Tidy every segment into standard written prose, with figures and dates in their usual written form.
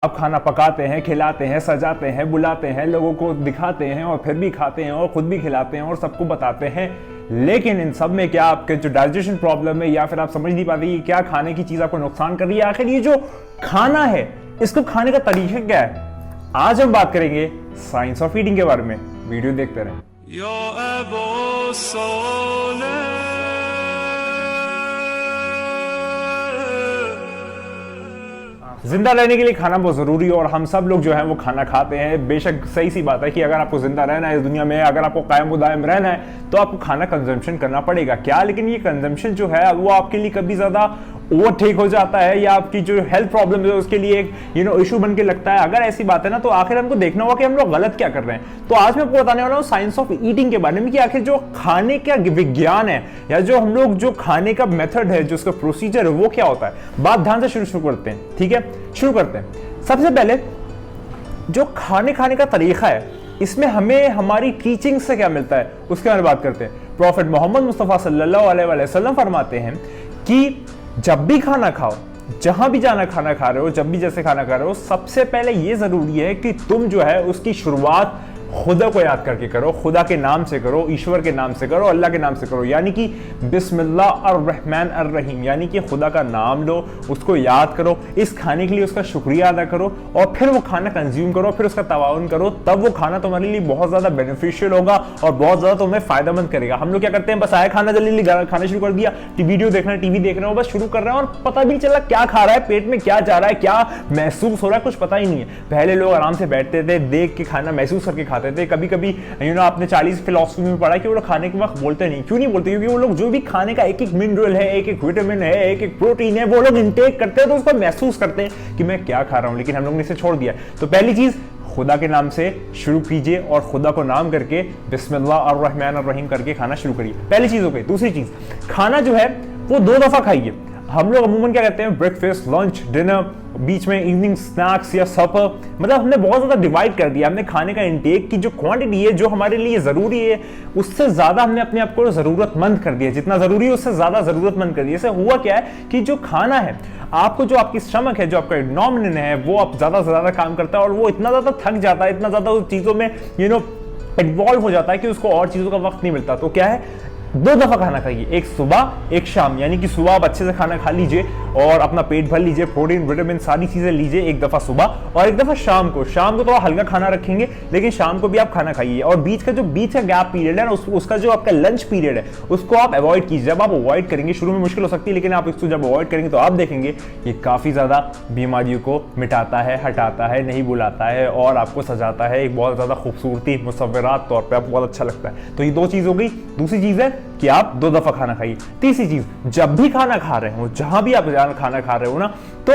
आप खाना पकाते हैं, खिलाते हैं, सजाते हैं, बुलाते हैं, लोगों को दिखाते हैं और फिर भी खाते हैं और खुद भी खिलाते हैं और सबको बताते हैं। लेकिन इन सब में क्या आपके जो डाइजेशन प्रॉब्लम है या फिर आप समझ नहीं पाते कि क्या खाने की चीज आपको नुकसान कर रही है, आखिर ये जो खाना है इसको खाने का तरीका क्या है। आज हम बात करेंगे साइंस ऑफ ईटिंग के बारे में। वीडियो देखते रहें। जिंदा रहने के लिए खाना बहुत जरूरी है और हम सब लोग जो है वो खाना खाते हैं। बेशक सही सी बात है कि अगर आपको जिंदा रहना है इस दुनिया में, अगर आपको कायम दायम रहना है तो आपको खाना कंजम्पशन करना पड़ेगा। क्या लेकिन ये कंजम्पशन जो है वो आपके लिए कभी ज्यादा ओवरटेक हो जाता है या आपकी जो हेल्थ प्रॉब्लम है उसके लिए एक इशू बन के लगता है। अगर ऐसी बात है ना तो आखिर हमको देखना होगा कि हम लोग गलत क्या कर रहे हैं। तो आज मैं आपको बताने वाला हूँ साइंस ऑफ ईटिंग के बारे में कि आखिर जो खाने का विज्ञान है या जो हम लोग जो खाने का मेथड है, जो उसका प्रोसीजर है वो क्या होता है। बात ध्यान से शुरू करते हैं, ठीक है। शुरू करते हैं। सबसे पहले जो खाने का तरीका है इसमें हमें हमारी टीचिंग से क्या मिलता है उसके बारे में बात करते हैं। प्रॉफेट मोहम्मद मुस्तफा सल्लल्लाहु अलैहि वसल्लम फरमाते हैं कि जब भी खाना खाओ, जहां भी जाना खाना खा रहे हो, जब भी जैसे खाना खा रहे हो, सबसे पहले यह जरूरी है कि तुम जो है उसकी शुरुआत खुदा को याद करके करो, खुदा के नाम से करो, ईश्वर के नाम से करो, अल्लाह के नाम से करो, यानी कि बिस्मिल्लाह अर्रहमान अर्रहीम, यानी कि खुदा का नाम लो, उसको याद करो, इस खाने के लिए उसका शुक्रिया अदा करो और फिर वो खाना कंज्यूम करो, फिर उसका तवाउन करो। तब वो खाना तुम्हारे लिए बहुत ज्यादा बेनिफिशियल होगा और बहुत ज्यादा तुम्हें फायदेमंद करेगा। हम लोग क्या करते हैं, बस आया खाना जल्दी खाना शुरू कर दिया, वीडियो देखना, टीवी देख रहे हो, बस शुरू कर रहे हैं और पता भी नहीं चला क्या खा रहा है, पेट में क्या जा रहा है, क्या महसूस हो रहा है, कुछ पता ही नहीं है। पहले लोग आराम से बैठते थे, देख के खाना महसूस करके खाते थे। कभी कभी आपने 40 फिलॉसफी में पढ़ा कि वो लोग खाने के वक्त बोलते नहीं। क्यों नहीं बोलते? क्योंकि वो लोग जो भी खाने का एक एक मिनरल है, एक एक विटामिन है, एक एक प्रोटीन है, वो लोग इंटेक करते हैं तो उसको महसूस करते हैं कि मैं क्या खा रहा हूं। लेकिन हम लोग ने इसे छोड़ दिया। तो पहली चीज, खुदा के नाम से शुरू कीजिए और खुदा को नाम करके बिस्मिल्लाह अर्रहमान अर्रहीम करके खाना शुरू करिए। पहली चीज हो गई। दूसरी चीज, खाना जो है वो 2 दफा खाइए। हम लोग अमूमन क्या कहते हैं, ब्रेकफास्ट, लंच, डिनर, बीच में इवनिंग स्नैक्स या सपर, मतलब हमने बहुत ज्यादा डिवाइड कर दिया। हमने खाने का इंटेक की जो क्वांटिटी है, जो हमारे लिए जरूरी है, उससे ज्यादा हमने अपने आप को जरूरतमंद कर दिया। जितना जरूरी है उससे ज्यादा जरूरतमंद कर दिया। इससे हुआ क्या है कि जो खाना है आपको, जो आपकी स्टमक है, जो आपका नॉमिनल है, वो अब ज्यादा से ज्यादा काम करता है और वो इतना ज्यादा थक जाता है, इतना ज्यादा उस चीजों में इन्वॉल्व हो जाता है कि उसको और चीजों का वक्त नहीं मिलता। तो क्या है, 2 दफा खाना खाइए, एक सुबह एक शाम। यानी कि सुबह आप अच्छे से खाना खा लीजिए और अपना पेट भर लीजिए, प्रोटीन विटामिन सारी चीजें लीजिए एक दफा सुबह, और एक दफा शाम को। शाम को थोड़ा हल्का खाना रखेंगे लेकिन शाम को भी आप खाना खाइए। और बीच का गैप पीरियड है ना, उसका जो आपका लंच पीरियड है उसको आप अवॉइड कीजिए। जब आप अवॉइड करेंगे, शुरू में मुश्किल हो सकती है लेकिन आप इसको जब अवॉइड करेंगे तो आप देखेंगे ये काफी ज्यादा बीमारियों को मिटाता है, हटाता है, नहीं बुलाता है और आपको सजाता है एक बहुत ज्यादा खूबसूरती मुसव्वरात तौर पर। आपको बहुत अच्छा लगता है। तो ये 2 चीज हो गई। दूसरी चीज है कि आप 2 दफा खाना खाइए। तीसरी चीज, जब भी खाना खा रहे हो, जहां भी आप खाना खा रहे हो ना, तो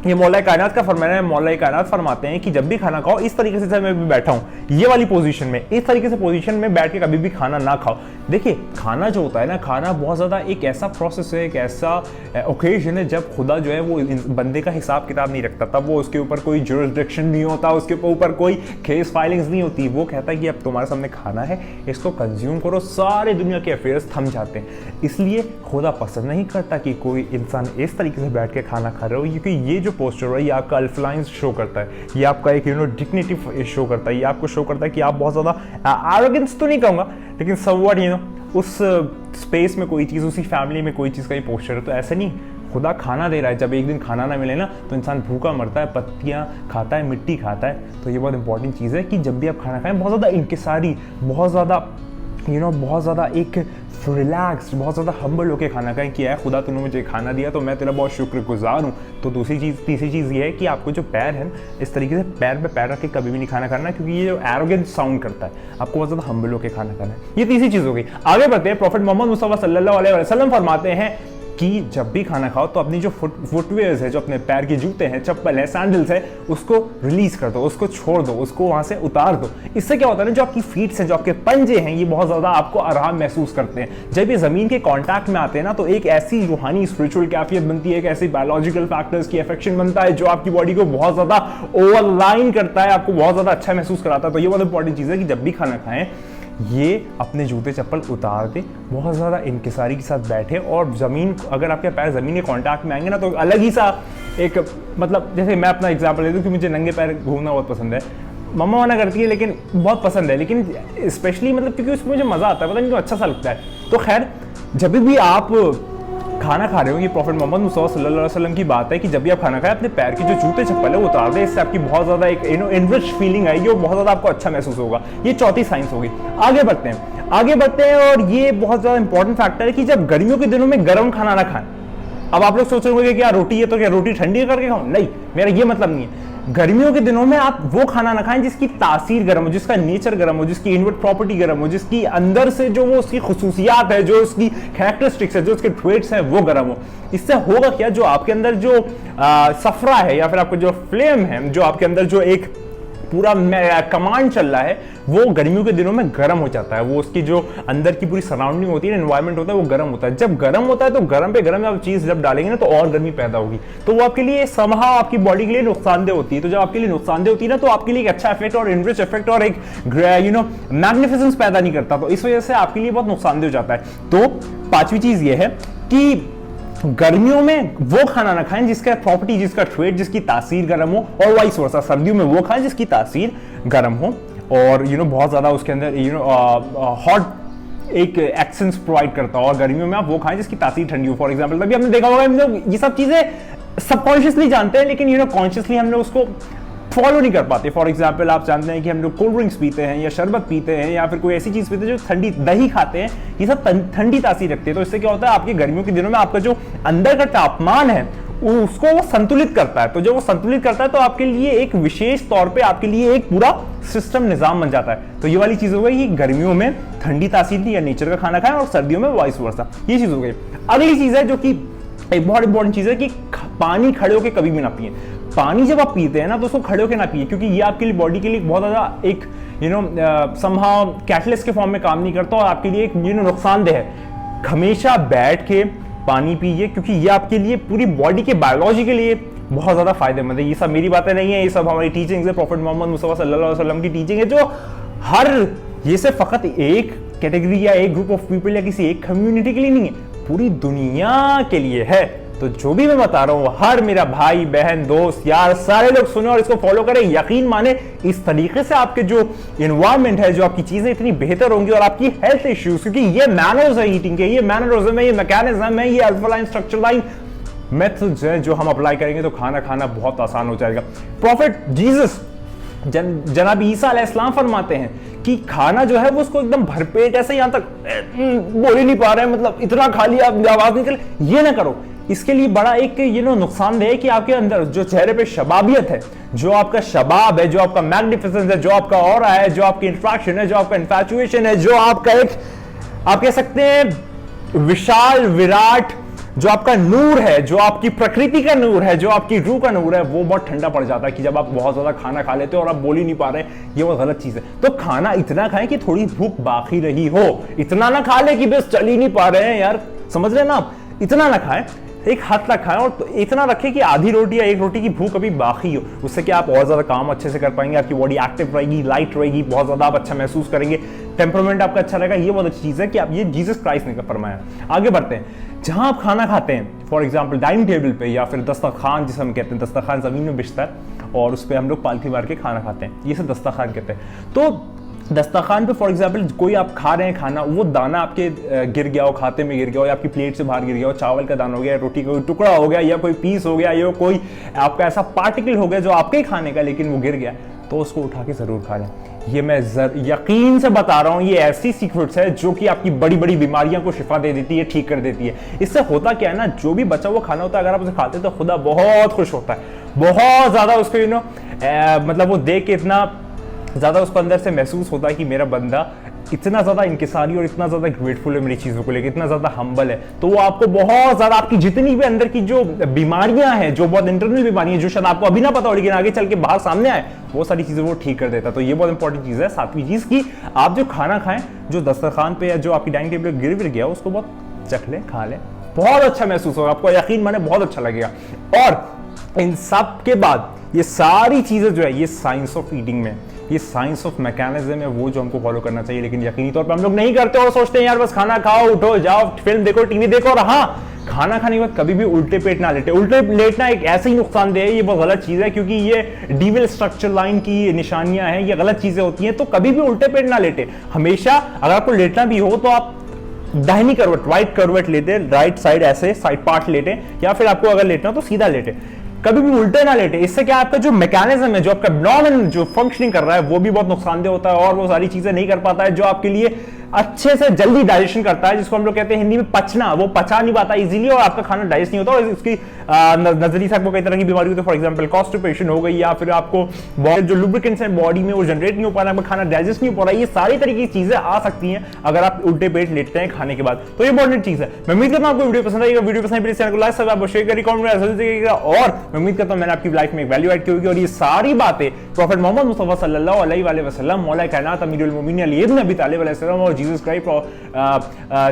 ये मौला कायनात का फरमाना है। मौला कायनात फरमाते हैं कि जब भी खाना खाओ इस तरीके से, मैं भी बैठा हूं ये वाली पोजीशन में, इस तरीके से पोजीशन में बैठ के कभी भी खाना ना खाओ। देखिए, खाना जो होता है ना, खाना बहुत ज्यादा एक ऐसा प्रोसेस है, एक ऐसा ओकेजन है जब खुदा जो है वो बंदे का हिसाब किताब नहीं रखता। तब वो उसके ऊपर कोई जुरिसडिक्शन नहीं होता, उसके ऊपर कोई केस फाइलिंग्स नहीं होती। वो कहता है कि अब तुम्हारे सामने खाना है, इसको कंज्यूम करो। सारे दुनिया के अफेयर्स थम जाते हैं। इसलिए खुदा पसंद नहीं करता कि कोई इंसान इस तरीके से बैठ के खाना खा रहे हो, क्योंकि ये जो पोस्चर है ये आपका अल्फलाइंस शो करता है, ये आपका एक डिग्निटी शो करता है, ये आपको शो करता है कि आप बहुत ज्यादा एरोगेंस तो नहीं कहूंगा लेकिन समवट उस स्पेस में कोई चीज, उसी फैमिली में कोई चीज का ही पोस्चर है। तो ऐसे नहीं, खुदा खाना दे रहा है। जब एक दिन खाना ना मिले ना तो इंसान भूखा मरता है, पत्तियां खाता है, मिट्टी खाता है। तो ये बहुत इंपॉर्टेंट चीज है कि जब भी आप खाना खाएं बहुत ज्यादा इंकिसारी, बहुत ज्यादा एक रिलैक्स, बहुत ज़्यादा हम्बल होकर खाना खाएं कि है खुदा तूने मुझे खाना दिया तो मैं तेरा बहुत शुक्रगुजार हूँ। तो तीसरी चीज़ ये है कि आपको जो पैर है इस तरीके से पैर पे पैर रख के कभी भी नहीं खाना खाना, क्योंकि ये जो एरोगेंट साउंड करता है, आपको बहुत ज़्यादा हम्बल होकर खाना खाना है। ये तीसरी चीज़ हो गई। आगे बढ़ते हैं। प्रॉफेट मोहम्मद मुस्तफा सल्लल्लाहु अलैहि वसल्लम फरमाते हैं कि जब भी खाना खाओ तो अपनी जो फुटवेयर्स है, जो अपने पैर के जूते हैं, चप्पल है, सैंडल्स है, उसको रिलीज कर दो, उसको छोड़ दो, उसको वहां से उतार दो। इससे क्या होता है ना, जो आपकी फीट है, जो आपके पंजे हैं, ये बहुत ज्यादा आपको आराम महसूस करते हैं। जब ये जमीन के कांटेक्ट में आते हैं ना तो एक ऐसी रूहानी स्पिरिचुअल कैफियत बनती है, एक ऐसी बायोलॉजिकल फैक्टर्स की अफेक्शन बनता है जो आपकी बॉडी को बहुत ज्यादा ओवरलाइन करता है, आपको बहुत ज्यादा अच्छा महसूस कराता है। तो ये बहुत इंपॉर्टेंट चीज है कि जब भी खाना खाएं ये अपने जूते चप्पल उतार के बहुत ज़्यादा इंकिसारी के साथ बैठे और ज़मीन, अगर आपके पैर ज़मीन के कॉन्टैक्ट में आएंगे ना तो अलग ही सा एक, मतलब जैसे मैं अपना एग्जाम्पल ले दूँ कि मुझे नंगे पैर घूमना बहुत पसंद है, मम्मा मना करती है लेकिन बहुत पसंद है, लेकिन स्पेशली मतलब क्योंकि उसमें मुझे मज़ा आता है, पता नहीं क्यों अच्छा सा लगता है। तो खैर जब भी आप खाना खा रहे हो, ये प्रॉफिट मोहम्मद मुस्तफा सल्लल्लाहु अलैहि वसल्लम की बात है कि जब भी आप खाना खाएं अपने पैर की जो जूते चप्पल है वो उतार दें, इससे आपकी बहुत ज़्यादा एक इनरिच फीलिंग आएगी और बहुत ज़्यादा आपको अच्छा महसूस होगा। ये चौथी साइंस होगी। आगे बढ़ते हैं और ये बहुत ज़्यादा इंपॉर्टेंट फैक्टर है कि जब गर्मियों के दिनों में गर्म खाना ना खाएं। अब आप लोग सोच रहे होंगे कि यार रोटी है तो क्या रोटी ठंडी करके खाऊं? नहीं, मेरा ये मतलब नहीं है। गर्मियों के दिनों में आप वो खाना ना खाएं जिसकी तासीर गर्म हो, जिसका नेचर गर्म हो, जिसकी इनवर्ट प्रॉपर्टी गर्म हो, जिसकी अंदर से जो वो उसकी खुसूसियात है, जो उसकी कैरेक्टरिस्टिक्स है, जो उसके ट्रेट्स हैं वो गर्म हो। इससे होगा क्या, जो आपके अंदर जो सफरा है या फिर आपका जो फ्लेम है, जो आपके अंदर जो एक पूरा कमांड चल रहा है वो गर्मियों के दिनों में गर्म हो जाता है। वो उसकी जो अंदर की पूरी सराउंडिंग होती है, एनवायरनमेंट होता है, वो गर्म होता है। जब गर्म होता है तो गर्म पे गर्म आप चीज जब डालेंगे ना तो और गर्मी पैदा होगी, तो वो आपके लिए समहाउ आपकी बॉडी के लिए नुकसानदेह होती है। तो जब आपके लिए नुकसानदेह होती है ना तो आपके लिए एक अच्छा इफेक्ट और इनरिच इफेक्ट और एक मैग्निफिसेंस पैदा नहीं करता, तो इस वजह से आपके लिए बहुत नुकसानदेह हो जाता है। तो पांचवी चीज ये है कि गर्मियों में वो खाना ना खाएं जिसका प्रॉपर्टी, जिसका ट्रेड, जिसकी तासीर गर्म हो, और वाइस वर्सा सर्दियों में वो खाएं जिसकी तासीर गर्म हो और बहुत ज्यादा उसके अंदर हॉट एक एक्सेंस प्रोवाइड करता हो, और गर्मियों में आप वो खाएं जिसकी तासीर ठंडी हो। फॉर एग्जांपल तभी आपने देखा होगा हम लोग ये सब चीजें सबकॉन्शियसली जानते हैं लेकिन कॉन्शियसली हम लोग उसको फॉलो नहीं कर पाते। फॉर एग्जाम्पल आप जानते हैं कि हम लोग कोल्ड ड्रिंक्स पीते हैं या शरबत पीते हैं या फिर कोई ऐसी चीज पीते हैं जो ठंडी, दही खाते हैं, ये सब ठंडी तासीर रखते हैं। तो इससे क्या होता है, आपके गर्मियों के दिनों में आपका जो अंदर का तापमान है उसको वो संतुलित करता है। तो जब वो संतुलित करता है तो आपके लिए एक विशेष तौर पे आपके लिए एक पूरा सिस्टम निजाम बन जाता है। तो ये वाली चीज हो गई कि गर्मियों में ठंडी तासीर या नेचर का खाना खाएं और सर्दियों में वाइस वर्सा, ये चीज हो गई। अगली चीज है जो कि एक बहुत इंपॉर्टेंट चीज है कि पानी खड़े होकर कभी भी ना पिए। पानी जब आप पीते हैं ना तो उसको खड़े होकर ना पिए, क्योंकि ये आपके लिए बॉडी के लिए बहुत ज्यादा एक समहाउ कैटलिस्ट के फॉर्म में काम नहीं करता और आपके लिए एक नुकसानदेह है। हमेशा बैठ के पानी पीजिए क्योंकि ये आपके लिए पूरी बॉडी के बायोलॉजी के लिए बहुत ज्यादा फायदेमंद है। ये सब मेरी बातें नहीं है, ये सब हमारी टीचिंग है, प्रॉफिट मोहम्मद मुस्तफा सल्लल्लाहु अलैहि वसल्लम की टीचिंग है, जो हर ये से फकत एक कैटेगरी या एक ग्रुप ऑफ पीपल या किसी एक कम्युनिटी के लिए नहीं है, पूरी दुनिया के लिए है। तो जो भी मैं बता रहा हूं हर मेरा भाई बहन दोस्त यार सारे लोग सुने और इसको फॉलो करें। यकीन माने इस तरीके से आपके जो एनवायरनमेंट है, जो आपकी चीजें इतनी बेहतर होंगी और आपकी हेल्थ इश्यूज, क्योंकि ये मैनर्स है ईटिंग के, ये मैनरिज्म है, ये मैकेनिज्म है, ये अल्फालाइन स्ट्रक्चरलाइन मेथड्स हैं जो हम अप्लाई करेंगे तो खाना खाना बहुत आसान हो जाएगा। प्रॉफिट जीसस जनाब ईसा अलैहिस्सलाम फरमाते हैं कि खाना जो है वो उसको एकदम भरपेट ऐसे यहां तक बोल ही नहीं पा रहे हैं, मतलब इतना खा लिया आवाज निकल, ये ना करो। इसके लिए बड़ा एक नुकसानदेह है कि आपके अंदर जो चेहरे पे शबाबियत है, जो आपका शबाब है, जो आपका मैग्निफिसेंस है, जो आपका ऑरा है, जो आपकी इंट्रैक्शन है, जो आपका इन्फैचुएशन है, जो आपका एक आप कह सकते हैं विशाल विराट जो आपका नूर है, जो आपकी प्रकृति का नूर है, जो आपकी रूह का नूर है, वो बहुत ठंडा पड़ जाता है कि जब आप बहुत ज्यादा खाना खा लेते हो और आप बोल ही नहीं पा रहे, ये बहुत गलत चीज है। तो खाना इतना खाएं कि थोड़ी भूख बाकी रही हो, इतना ना खा ले कि बस चल ही नहीं पा रहे हैं यार, समझ रहे ना आप, इतना ना खाएं, एक हद तक खाएं और इतना रखें कि आधी रोटी या एक रोटी की भूख अभी बाकी हो। उससे क्या आप और ज्यादा काम अच्छे से कर पाएंगे, आपकी बॉडी एक्टिव रहेगी, लाइट रहेगी, बहुत ज्यादा आप अच्छा महसूस करेंगे, टेम्परामेंट आपका अच्छा रहेगा। ये बहुत अच्छी चीज है कि आप ये जीसस क्राइस्ट ने फरमाया। आगे बढ़ते हैं, जहां आप खाना खाते हैं फॉर एग्जाम्पल डाइनिंग टेबल पे या फिर दस्तरखान जिसे हम कहते हैं, दस्तरखान जमीन में बिछता है और उस पर हम लोग पालथी मार के खाना खाते हैं, ये सब दस्तरखान कहते हैं। तो दस्तरखान पे फॉर एग्जाम्पल कोई आप खा रहे हैं खाना, वो दाना आपके गिर गया हो, खाते में गिर गया हो, या आपकी प्लेट से बाहर गिर गया हो, चावल का दाना हो गया, रोटी का कोई टुकड़ा हो गया, या कोई पीस हो गया, या कोई आपका ऐसा पार्टिकल हो गया जो आपके ही खाने का लेकिन वो गिर गया, तो उसको उठा के जरूर खा लें। ये मैं यकीन से बता रहा हूं, ये ऐसी सीक्रेट्स है जो कि आपकी बड़ी बड़ी बीमारियों को शिफा दे देती है, ठीक कर देती है। इससे होता क्या है ना, जो भी बचा हुआ खाना होता है अगर आप उसे खाते हैं तो खुदा बहुत खुश होता है, बहुत ज्यादा उसको मतलब वो देख के इतना ज्यादा उसको अंदर से महसूस होता है कि मेरा बंदा इतना ज्यादा इंकिसारी और इतना ज्यादा ग्रेटफुल है मेरी चीजों को लेकर, इतना ज्यादा हम्बल है। तो वो आपको बहुत ज्यादा आपकी जितनी भी अंदर की जो बीमारियां हैं, जो बहुत इंटरनल बीमारियां जो शायद आपको अभी ना पता हो लेकिन आगे चल के बाहर सामने आए, वो सारी चीजें वो ठीक कर देता है। तो ये बहुत इंपॉर्टेंट चीज है। सातवीं चीज की आप जो खाना खाएं, जो दस्तरखान पे या जो आपकी डाइनिंग टेबल गिर गिर गया उसको बहुत चख लें, खा लें, बहुत अच्छा महसूस होगा आपको, यकीन माने बहुत अच्छा लगेगा। और इन सब के बाद ये सारी चीजें जो है ये साइंस ऑफ ईटिंग में, ये साइंस ऑफ मैकेनिज्म है वो जो हमको फॉलो करना चाहिए, लेकिन यकीनी तौर पे हम लोग नहीं करते और सोचते हैं यार बस खाना खाओ, उठो, जाओ, फिल्म देखो, टीवी देखो, और हाँ, खाना खाने के बाद कभी भी उल्टे पेट ना लेटे। उल्टे लेटना एक ऐसे ही नुकसानदेह है, ये बहुत गलत चीज है, क्योंकि ये डीविल स्ट्रक्चर लाइन की निशानियां हैं, ये गलत चीजें होती हैं। तो कभी भी उल्टे पेट ना लेटे। हमेशा अगर आपको लेटना भी हो तो आप दाहिनी करवट, राइट करवट लेते, राइट साइड ऐसे साइड पार्ट लेटे, या फिर आपको अगर लेटना हो तो सीधा लेटे, कभी भी उल्टे ना लेटे। इससे क्या आपका जो मैकेनिज्म है, जो आपका एब्डोमेन जो फंक्शनिंग कर रहा है वो भी बहुत नुकसानदेह होता है और वो सारी चीजें नहीं कर पाता है जो आपके लिए अच्छे से जल्दी डाइजेशन करता है, जिसको हम लोग कहते हैं हिंदी में पचना। वो पचा नहीं पाता इजीली और आपका खाना डाइजेस्ट नहीं होता और इसकी नजरिए से आपको कई तरह की बीमारी होती है। फॉर एग्जांपल कॉन्स्टिपेशन हो गई, या फिर आपको जो लुब्रिकेंट्स है बॉडी में वो जनरेट नहीं हो पा रहा है, आपका खाना डाइजेस्ट नहीं हो पा रहा है। ये सारी तरह की चीजें आ सकती हैं अगर आप उल्टे पेट लेटते हैं खाने के बाद। तो ये इंपॉर्टेंट चीज है। मैं उम्मीद करता हूं आपको वीडियो पसंद आएगा। वीडियो पसंद है चैनल को लाइक सब्सक्राइब शेयर करिए, कमेंट में दीजिएगा, और मैं उम्मीद करता हूं मैंने आपकी लाइफ में एक वैल्यू ऐड की होगी। और ये सारी बातें प्रॉफेट मोहम्मद मुस्तफा सल्लल्लाहु अलैहि वसल्लम, मौला कायनात अमीरुल मोमिनीन अली इब्न अबी तालिब अलैहिस्सलाम और जीसस क्राइस्ट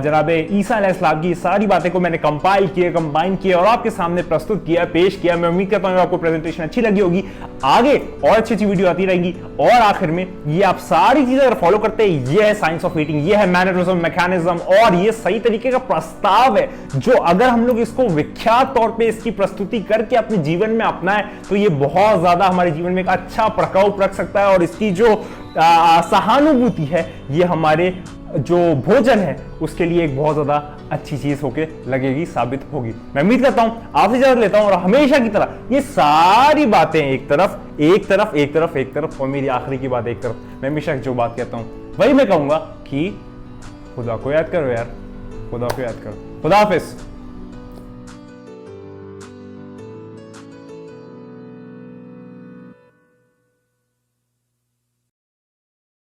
जनाब ईसा अलैहिस्सलाम की सारी बातें को मैंने कंपाइल किया, कंबाइन किया और आपके सामने प्रस्तुत किया, पेश किया। मैं उम्मीद करता हूं आपको प्रेजेंटेशन अच्छी लगी होगी। आगे और अच्छी अच्छी वीडियो आती रहेगी। और आखिर में ये आप सारी चीजें अगर फॉलो करते हैं, ये है साइंस ऑफ ईटिंग, ये है मैनरिज्म, मैकेनिज्म, और ये सही तरीके का प्रस्ताव है जो अगर हम लोग इसको विख्यात तौर पे इसकी प्रस्तुति करके अपने जीवन में अपनाएं तो ये बहुत ज्यादा हमारे जीवन में एक अच्छा प्रभाव रख सकता है। और इसकी जो सहानुभूति है ये हमारे जो भोजन है उसके लिए एक बहुत ज्यादा अच्छी चीज होके लगेगी, साबित होगी। मैं उम्मीद करता हूं आपसे इजाजत लेता हूं, और हमेशा की तरह ये सारी बातें एक तरफ एक तरफ एक तरफ एक तरफ, और मेरी आखिरी की बात एक तरफ। मैं हमेशा जो बात कहता हूं वही मैं कहूंगा कि खुदा को याद करो यार, खुदा को याद करो। खुदा हाफिज।